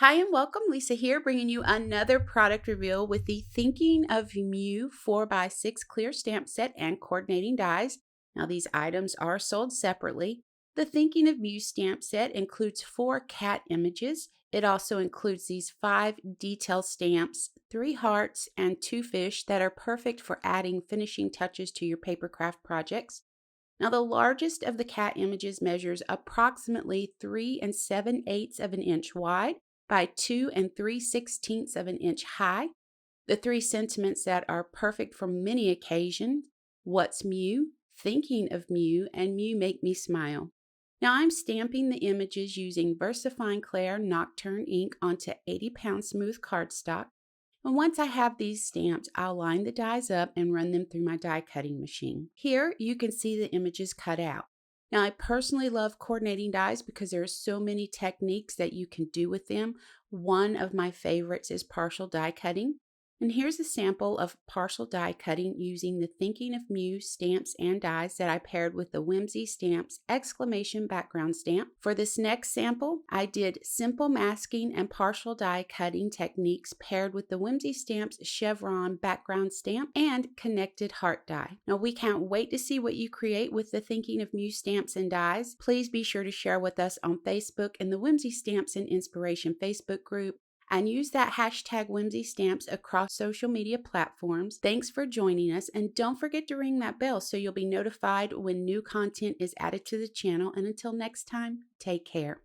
Hi and welcome, Lisa here, bringing you another product reveal with the Thinking of Mew 4x6 clear stamp set and coordinating dies. Now, these items are sold separately. The Thinking of Mew stamp set includes 4 cat images. It also includes these 5 detail stamps, 3 hearts, and 2 fish that are perfect for adding finishing touches to your paper craft projects. Now, the largest of the cat images measures approximately 3 7/8 of an inch wide by 2 3/16 of an inch high. The 3 sentiments that are perfect for many occasions: What's Mew, Thinking of Mew, and Mew Make Me Smile. Now, I'm stamping the images using VersaFine Clair Nocturne ink onto 80-pound smooth cardstock. And once I have these stamped, I'll line the dies up and run them through my die cutting machine. Here you can see the images cut out. Now, I personally love coordinating dies because there are so many techniques that you can do with them. One of my favorites is partial die cutting. And here's a sample of partial die cutting using the Thinking of Mew stamps and dies that I paired with the Whimsy stamps exclamation background stamp. For this next sample, I did simple masking and partial die cutting techniques paired with the Whimsy stamps chevron background stamp and connected heart die. Now, we can't wait to see what you create with the Thinking of Mew stamps and dies. Please be sure to share with us on Facebook in the Whimsy Stamps and Inspiration Facebook group, and use that hashtag Whimsy Stamps across social media platforms. Thanks for joining us, and don't forget to ring that bell so you'll be notified when new content is added to the channel. And until next time, take care.